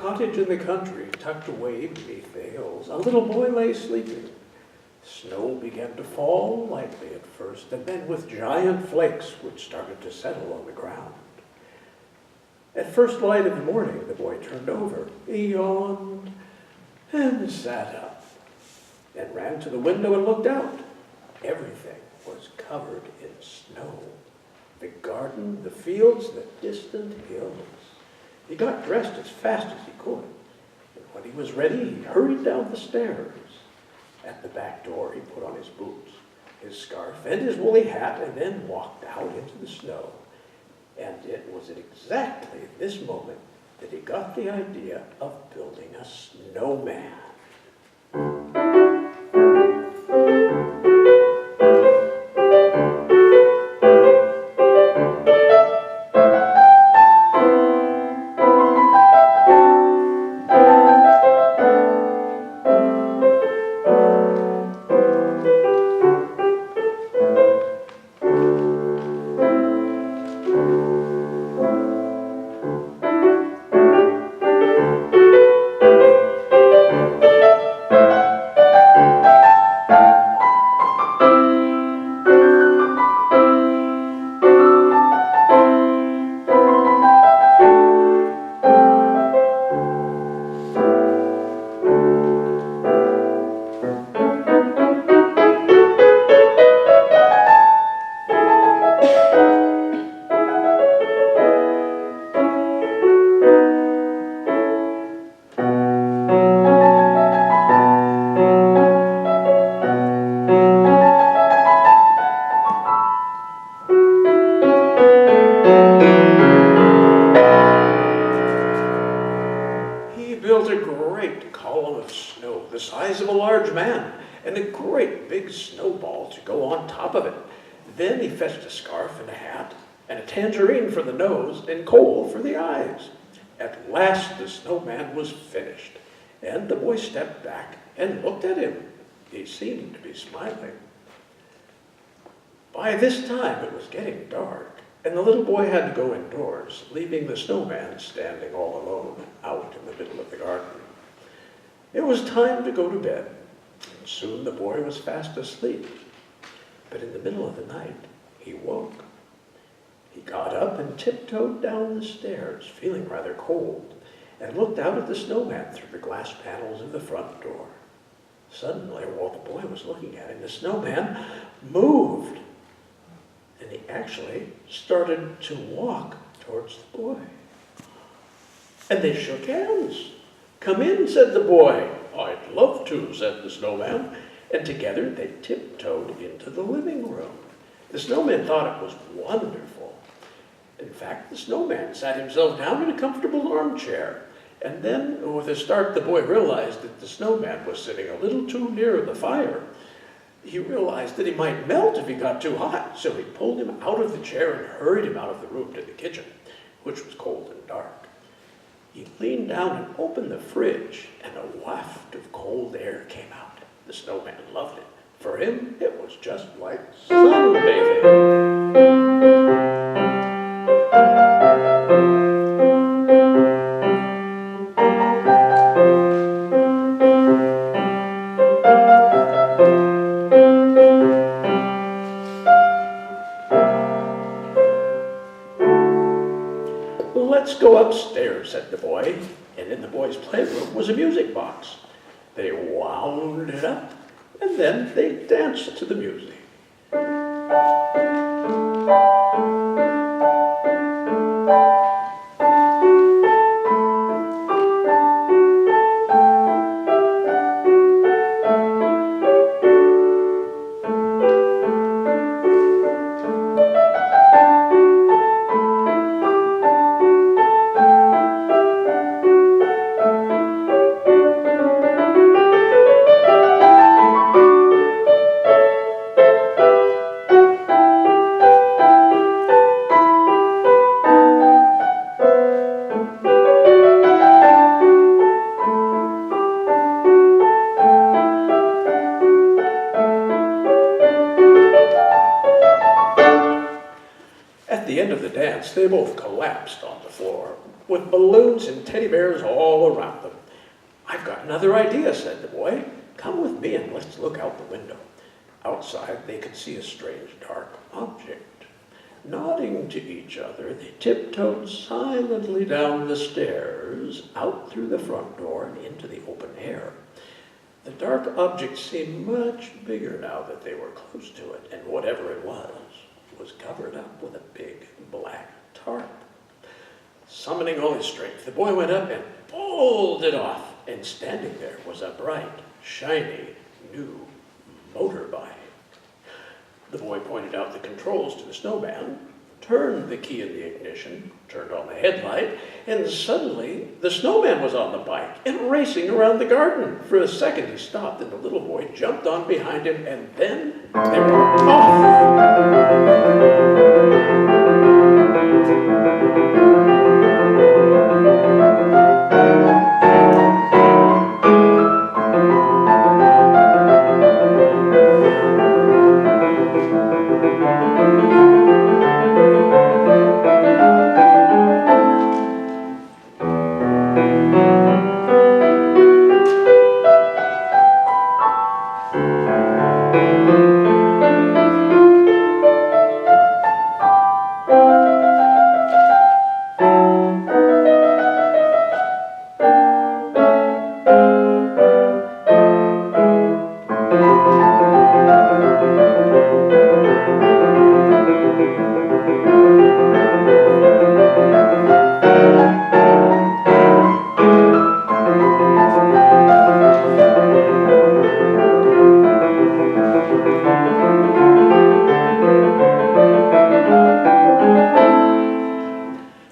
cottage in the country, tucked away beneath the hills, a little boy lay sleeping. Snow began to fall lightly at first, and then with giant flakes which started to settle on the ground. At first light of the morning, the boy turned over. He yawned and sat up and ran to the window and looked out. Everything was covered in snow. The garden, the fields, the distant hills. He got dressed as fast as he could, and when he was ready, he hurried down the stairs. At the back door, he put on his boots, his scarf, and his woolly hat, and then walked out into the snow. And it was at exactly this moment that he got the idea of building a snowman. Then he fetched a scarf and a hat, and a tangerine for the nose, and coal for the eyes. At last the snowman was finished, and the boy stepped back and looked at him. He seemed to be smiling. By this time it was getting dark, and the little boy had to go indoors, leaving the snowman standing all alone out in the middle of the garden. It was time to go to bed, and soon the boy was fast asleep. But in the middle of the night, he woke. He got up and tiptoed down the stairs, feeling rather cold, and looked out at the snowman through the glass panels of the front door. Suddenly, while the boy was looking at him, the snowman moved, and he actually started to walk towards the boy. And they shook hands. "Come in," said the boy. "I'd love to," said the snowman. And together they tiptoed into the living room. The snowman thought it was wonderful. In fact, the snowman sat himself down in a comfortable armchair. And then, with a start, the boy realized that the snowman was sitting a little too near the fire. He realized that he might melt if he got too hot, so he pulled him out of the chair and hurried him out of the room to the kitchen, which was cold and dark. He leaned down and opened the fridge, and a waft of cold air came out. The snowman loved it. For him, it was just like sunbathing. "Let's go upstairs," said the boy, and in the boy's playroom was a music box. They wound it up, and then they danced to the music. They both collapsed on the floor. with balloons and teddy bears all around them. "I've got another idea," said the boy. "Come with me and let's look out the window." Outside, they could see a strange dark object. Nodding to each other, they tiptoed silently down the stairs, out through the front door and into the open air. The dark object seemed much bigger now that they were close to it, and whatever it was covered up with a big black tarp. Summoning all his strength, the boy went up and pulled it off, and standing there was a bright, shiny, new motorbike. The boy pointed out the controls to the snowman, turned the key in the ignition, turned on the headlight, and suddenly the snowman was on the bike and racing around the garden. For a second he stopped, and the little boy jumped on behind him, and then they were off.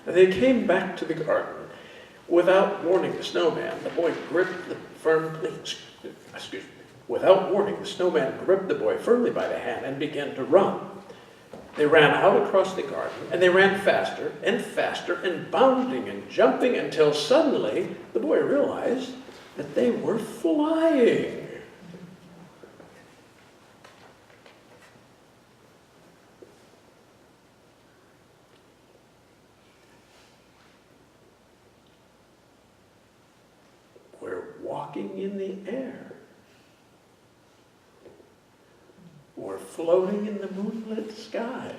They came back to the garden. Without warning the snowman, the boy gripped the Without warning, the snowman gripped the boy firmly by the hand and began to run. They ran out across the garden, and they ran faster and faster and bounding and jumping until suddenly the boy realized that they were flying. We're walking in the air. We're floating in the moonlit sky.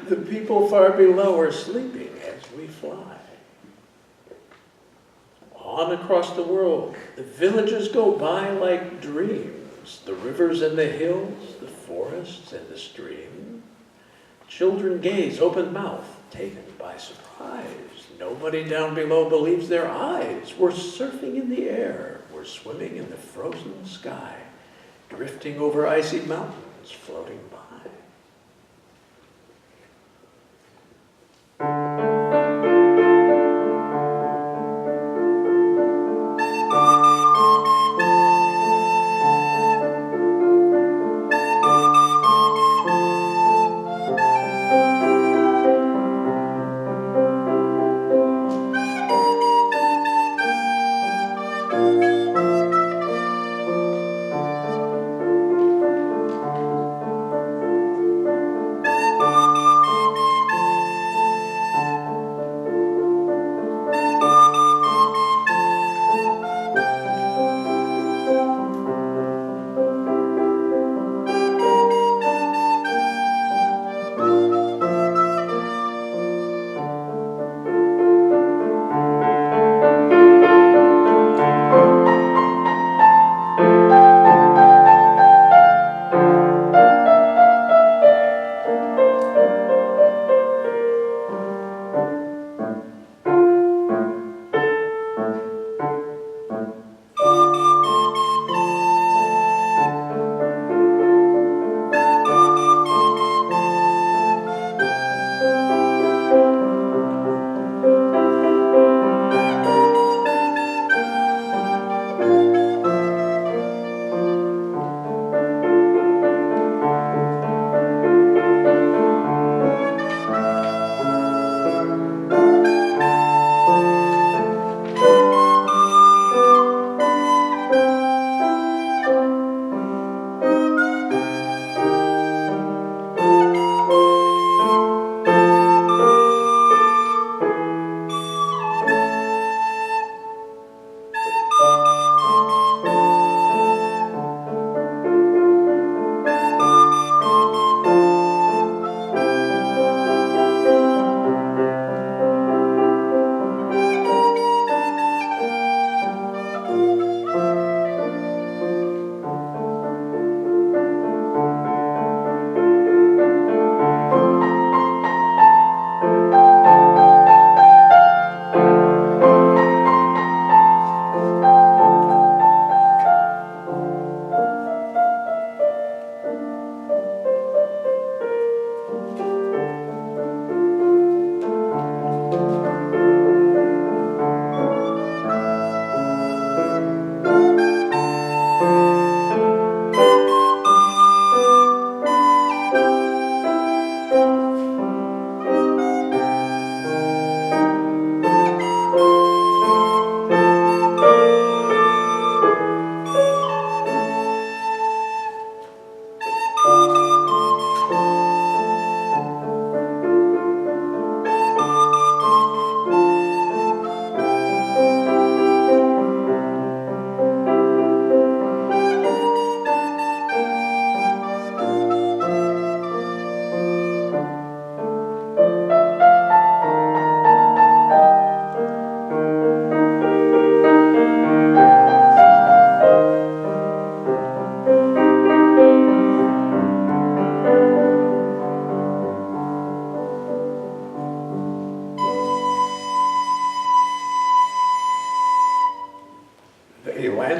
The people far below are sleeping as we fly. On across the world, the villages go by like dreams. The rivers and the hills, the forests and the stream. Children gaze open-mouthed, taken by surprise. Nobody down below believes their eyes. We're surfing in the air. We're swimming in the frozen sky, drifting over icy mountains, floating by.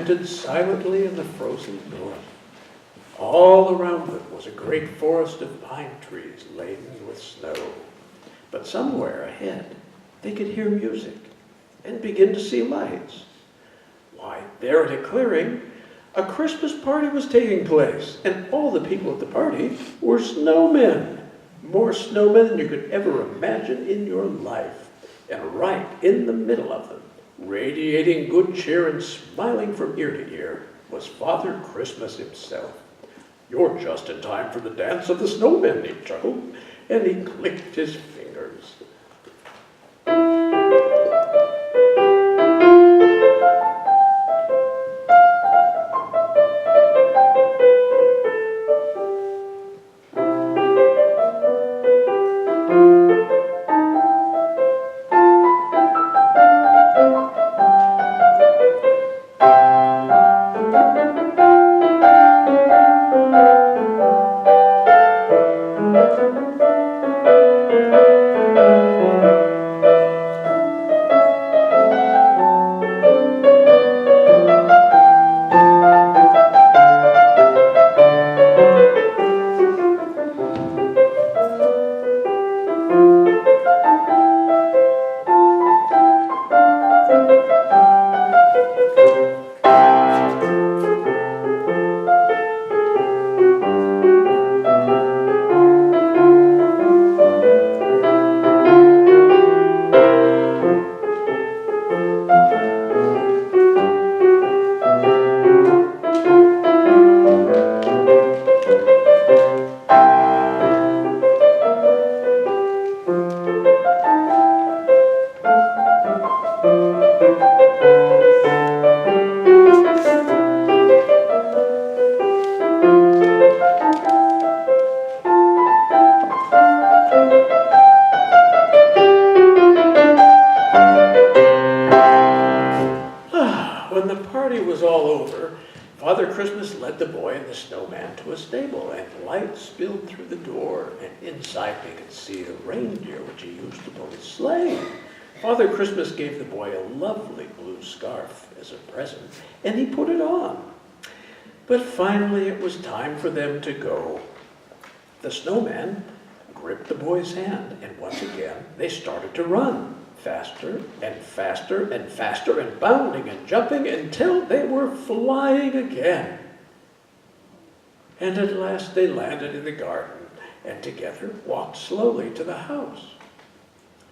planted silently in the frozen north. All around them was a great forest of pine trees laden with snow. But somewhere ahead, they could hear music and begin to see lights. Why, there at a clearing, a Christmas party was taking place, and all the people at the party were snowmen. More snowmen than you could ever imagine in your life. And right in the middle of them, radiating good cheer and smiling from ear to ear, was Father Christmas himself. "You're just in time for the dance of the snowmen," he chuckled, and he clicked his fingers. When the party was all over, Father Christmas led the boy and the snowman to a stable, and light spilled through the door, and inside they could see the reindeer which he used to pull his sleigh. Father Christmas gave the boy a lovely blue scarf as a present, and he put it on. But finally it was time for them to go. The snowman gripped the boy's hand, and once again they started to run. Faster and faster and faster, and bounding and jumping until they were flying again. And at last they landed in the garden and together walked slowly to the house.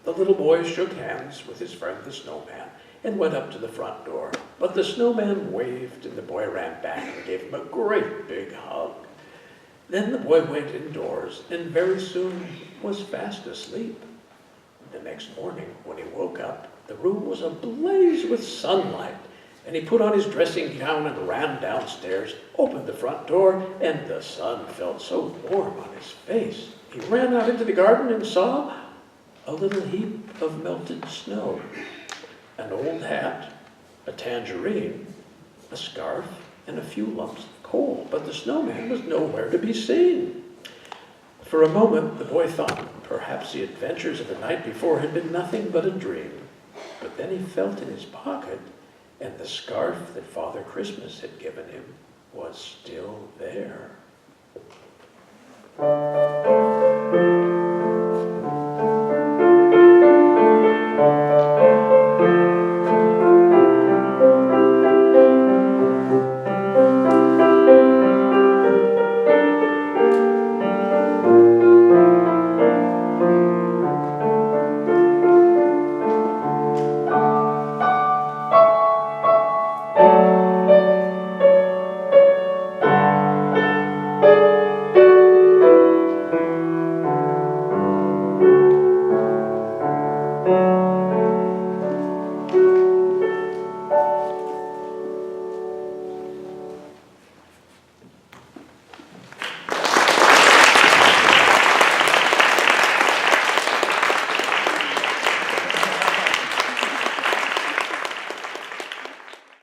The little boy shook hands with his friend the snowman and went up to the front door. But the snowman waved and the boy ran back and gave him a great big hug. Then the boy went indoors and very soon was fast asleep. The next morning, when he woke up, the room was ablaze with sunlight, and he put on his dressing gown and ran downstairs, opened the front door, and the sun felt so warm on his face. He ran out into the garden and saw a little heap of melted snow, an old hat, a tangerine, a scarf, and a few lumps of coal, but the snowman was nowhere to be seen. For a moment, the boy thought perhaps the adventures of the night before had been nothing but a dream. But then he felt in his pocket, and the scarf that Father Christmas had given him was still there.